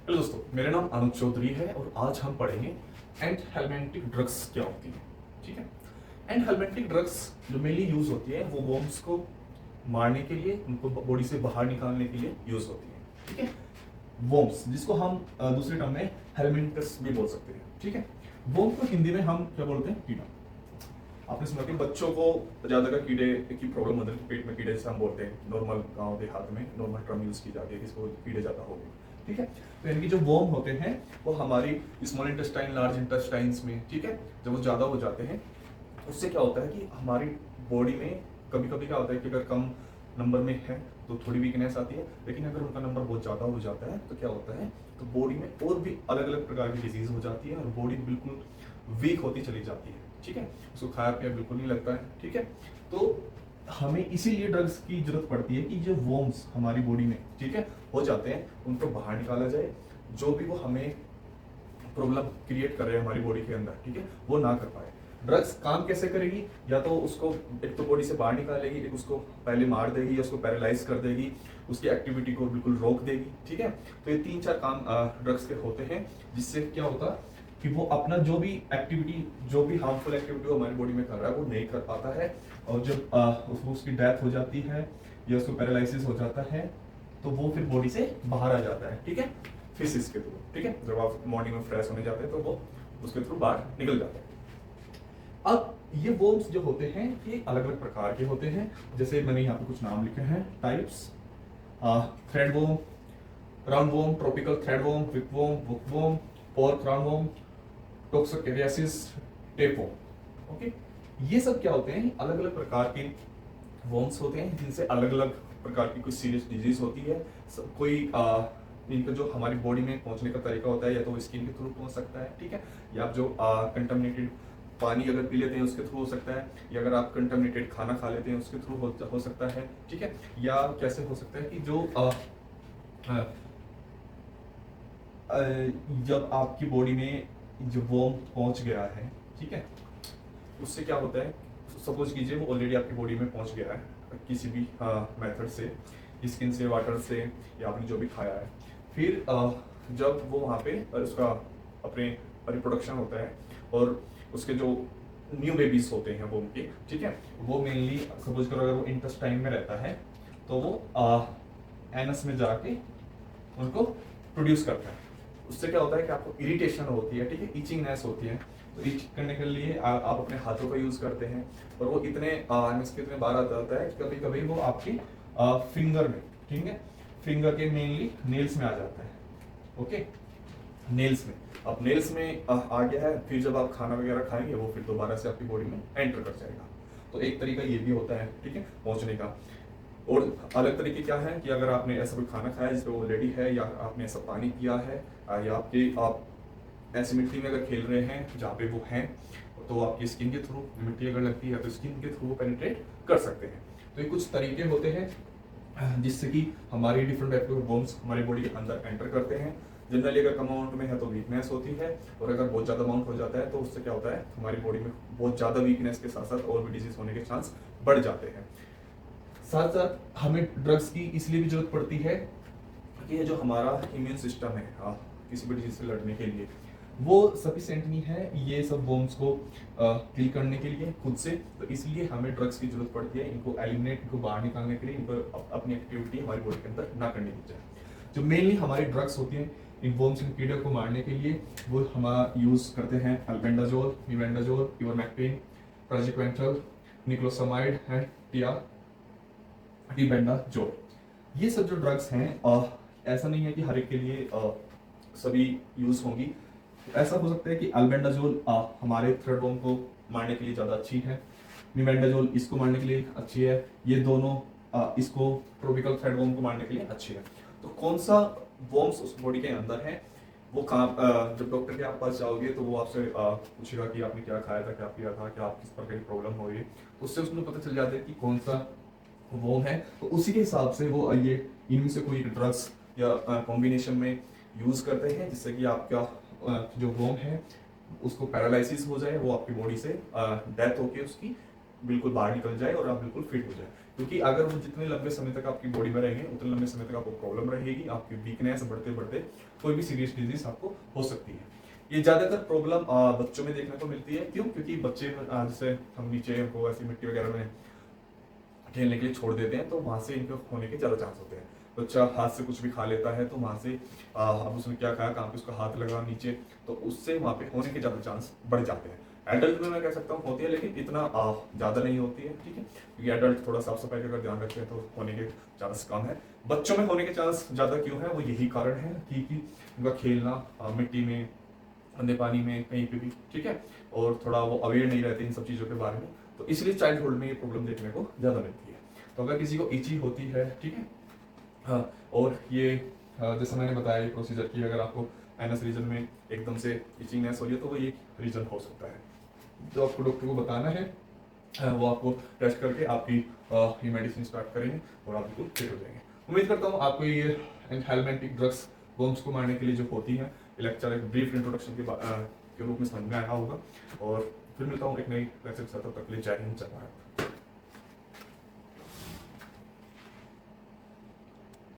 Hello दोस्तों, मेरा नाम अनुज चौधरी है और आज हम पढ़ेंगे एंटीहेलमिंथिक ड्रग्स क्या होती है। ठीक है। एंटीहेलमिंथिक ड्रग्स जो मेनली यूज होती है वो वॉर्म्स को मारने के लिए, उनको बॉडी से बाहर निकालने के लिए यूज होती है। ठीक है। वॉर्म्स जिसको हम दूसरे टर्म में हेलमिंथस भी बोल सकते हैं। ठीक है। वॉर्म को हिंदी में हम क्या बोलते हैं? कीड़ा। आपने सुना कि बच्चों को ज्यादातर कीड़े की प्रॉब्लम होती है, पेट में कीड़े जैसे हम बोलते हैं, नॉर्मल गांव देहात में नॉर्मल टर्म यूज की जाती है, किसको कीड़े ज्यादा हो गए। ठीक है। तो यानी कि जो वॉर्म होते हैं वो हमारी स्मॉल इंटेस्टाइन, लार्ज इंटेस्टाइन्स में, ठीक है, जब वो ज्यादा हो जाते हैं उससे क्या होता है कि हमारी बॉडी में कभी कभी क्या होता है कि अगर कम नंबर में है तो थोड़ी वीकनेस आती है, लेकिन अगर उनका नंबर बहुत ज़्यादा हो जाता है तो क्या होता है, तो बॉडी में और भी अलग अलग प्रकार की डिजीज हो जाती है और बॉडी बिल्कुल वीक होती चली जाती है। ठीक है। उसको खाया पिया बिल्कुल नहीं लगता है। ठीक है। तो हमें इसीलिए ड्रग्स की जरूरत पड़ती है कि जो वॉर्म्स हमारी बॉडी में, ठीक है, हो जाते हैं उनको बाहर निकाला जाए, जो भी वो हमें प्रॉब्लम क्रिएट कर रहे हैं हमारी बॉडी के अंदर, ठीक है, वो ना कर पाए। ड्रग्स काम कैसे करेगी? या तो उसको एक तो बॉडी से बाहर निकालेगी, एक उसको पहले मार देगी या उसको पैरालाइज कर देगी, उसकी एक्टिविटी को बिल्कुल रोक देगी। ठीक है। तो ये 3-4 काम ड्रग्स के होते हैं, जिससे क्या होता कि वो अपना जो भी एक्टिविटी, जो भी हार्मफुल एक्टिविटी वो हमारी बॉडी में कर रहा है वो नहीं कर पाता है, और जब उसकी डेथ हो जाती है या उसको पैरालिसिस हो जाता है तो वो फिर बॉडी से बाहर आ जाता है। ठीक है। फिसिस के थ्रू। ठीक है। जब आप मॉर्निंग में फ्रेश होने जाते हैं तो वो उसके थ्रू बाहर निकल जाता है। अब ये वॉर्म्स जो होते हैं ये अलग अलग प्रकार के होते हैं, जैसे मैंने यहाँ पे कुछ नाम लिखे हैं types: thread worm, round worm, tropical thread worm, whipworm, bookworm, pork roundworm, toxocariasis, tapeworm. Okay. ये सब क्या होते हैं? अलग अलग प्रकार के वॉर्म्स होते हैं जिनसे अलग अलग प्रकार की कोई सीरियस डिजीज होती है। कोई इनका जो हमारी बॉडी में पहुंचने का तरीका होता है, या तो स्किन के थ्रू पहुंच सकता है, ठीक है, या आप जो कंटामिनेटेड पानी अगर पी लेते हैं उसके थ्रू हो सकता है, या अगर आप कंटामिनेटेड खाना खा लेते हैं उसके थ्रू हो सकता है। ठीक है। या कैसे हो सकता है कि जो जब आपकी बॉडी में जो वॉर्म पहुंच गया है, ठीक है, उससे क्या होता है, सपोज कीजिए वो ऑलरेडी आपकी बॉडी में पहुंच गया है किसी भी मेथड से, स्किन से, वाटर से, या आपने जो भी खाया है, फिर जब वो वहाँ पे उसका अपने रिप्रोडक्शन होता है और उसके जो न्यू बेबीज होते हैं वो उनके, ठीक है, वो मेनली सपोज करो अगर वो इंटेस्टाइन में रहता है तो वो एनस में जाके उनको प्रोड्यूस करता है। उससे क्या होता है कि आपको इरिटेशन होती है, ठीक है, इचिंगनेस होती है, तो इच करने के लिए आप अपने हाथों का यूज करते हैं, और वो इतने बार आ जाता है कि कभी कभी वो आपकी फिंगर में, ठीक है, फिंगर के मेनली नेल्स में आ जाता है। ओके। नेल्स में, अब नेल्स में आ गया है, फिर जब आप खाना वगैरह खाएंगे वो फिर दोबारा से आपकी बॉडी में एंटर कर जाएगा। तो एक तरीका ये भी होता है, ठीक है, पहुंचने का। और अलग तरीके क्या है कि अगर आपने ऐसा कोई खाना खाया जिसपे वो ऑलरेडी है, या आपने ऐसा पानी पिया है, या आप ऐसी मिट्टी में अगर खेल रहे हैं जहाँ पे वो हैं, तो आपकी स्किन के थ्रू मिट्टी अगर लगती है तो स्किन के थ्रू पेनिट्रेट कर सकते हैं। तो ये कुछ तरीके होते हैं जिससे कि हमारी डिफरेंट टाइप के वर्म्स हमारी बॉडी के अंदर एंटर करते हैं। जनरली अगर कम अमाउंट में है तो वीकनेस होती है, और अगर बहुत ज़्यादा अमाउंट हो जाता है तो उससे क्या होता है, हमारी बॉडी में बहुत ज़्यादा वीकनेस के साथ साथ और भी डिजीज होने के चांस बढ़ जाते हैं। साथ साथ हमें ड्रग्स की इसलिए भी जरूरत पड़ती है कि ये जो हमारा इम्यून सिस्टम है, किसी भी डिजीज से लड़ने के लिए वो सफिशिएंट नहीं है ये सब वॉर्म्स को किल करने के लिए खुद से, तो इसलिए हमें ड्रग्स की जरूरत पड़ती है इनको एलिमिनेट, इनको बाहर निकालने के लिए, इनको अपनी एक्टिविटी हमारी बॉडी के अंदर ना करने दी जाए। जो मेनली हमारी ड्रग्स होती हैं इन वॉर्म्स, इन कीड़े को मारने के लिए, वो हमारा यूज करते हैं अल्बेंडाजोल, मिबेंडाजोल, इवर्मेक्टिन, प्राजिक्वेंटल, निक्लोसामाइड एंड टीबेंडाजोल। ये सब जो ड्रग्स हैं ऐसा नहीं है कि हर एक के लिए सभी यूज होंगी। ऐसा हो सकता है कि अल्बेंडाजोल हमारे थ्रेड वॉर्म को मारने के लिए ज़्यादा अच्छी है, मिबेंडाजोल इसको मारने के लिए अच्छी है, ये दोनों इसको ट्रॉपिकल थ्रेड वॉर्म को मारने के लिए अच्छी है। तो कौन सा वॉर्म्स उस बॉडी के अंदर है वो कहाँ, जब डॉक्टर के आप पास जाओगे तो वो आपसे पूछेगा कि आपने क्या खाया था, क्या पिया था, क्या आप किस प्रकार की प्रॉब्लम हो रही है, तो उससे उसमें पता चल जाता है कि कौन सा वो है, तो उसी के हिसाब से वो ये इनमें से कोई ड्रग्स या कॉम्बिनेशन में यूज करते हैं जिससे कि आपका जो वोम है उसको पैरालिसिस हो जाए, वो आपकी बॉडी से डेथ होके उसकी बिल्कुल बाहर निकल जाए और आप बिल्कुल फिट हो जाए। क्योंकि अगर वो जितने लंबे समय तक आपकी बॉडी में रहेंगे उतने लंबे समय तक आपको प्रॉब्लम रहेगी, आपकी वीकनेस बढ़ते बढ़ते कोई भी सीरियस डिजीज आपको हो सकती है। ये ज्यादातर प्रॉब्लम बच्चों में देखने को मिलती है। क्यों? क्योंकि बच्चे जैसे हम नीचे को ऐसी मिट्टी वगैरह में खेलने के लिए छोड़ देते हैं तो वहां से इनको होने के ज्यादा चांस होते हैं। बच्चा हाथ से कुछ भी खा लेता है तो वहां से अब उसने क्या खाया, कहाँ पे उसका हाथ लगा नीचे, तो उससे वहां पे होने के ज्यादा चांस बढ़ जाते हैं। एडल्ट में मैं कह सकता हूँ होती है, लेकिन इतना ज्यादा नहीं होती है, ठीक है, क्योंकि एडल्ट थोड़ा साफ सफाई का अगर ध्यान रखते हैं तो होने के चांस कम है। बच्चों में होने के चांस ज्यादा क्यों है? वो यही कारण है कि उनका खेलना मिट्टी में, गंदे पानी में, कहीं पे भी, ठीक है, और थोड़ा वो अवेयर नहीं रहते इन सब चीज़ों के बारे में, तो इसलिए चाइल्डहुड में ये प्रॉब्लम देखने को ज़्यादा मिलती है। तो अगर किसी को इची होती है, ठीक है, हाँ, और ये जैसे मैंने बताया ये प्रोसीजर की, अगर आपको एनएस रीजन में एकदम से इचिंगनेस हो रही है तो वो ये रीजन हो सकता है। जो आपको डॉक्टर को बताना है वो आपको टेस्ट करके आपकी ये मेडिसिन स्टार्ट करेंगे और आप बिल्कुल फिट हो जाएंगे। उम्मीद करता हूँ आपको ये हेलमेंटिक ड्रग्स वर्म्स को मारने के लिए जो होती हैं, ये लेक्चर एक ब्रीफ इंट्रोडक्शन के रूप में समझ में आया होगा। और फिर मिलता हूँ एक नई लेक्चर के साथ, तब तक के लिए जय हिंद, जय भारत।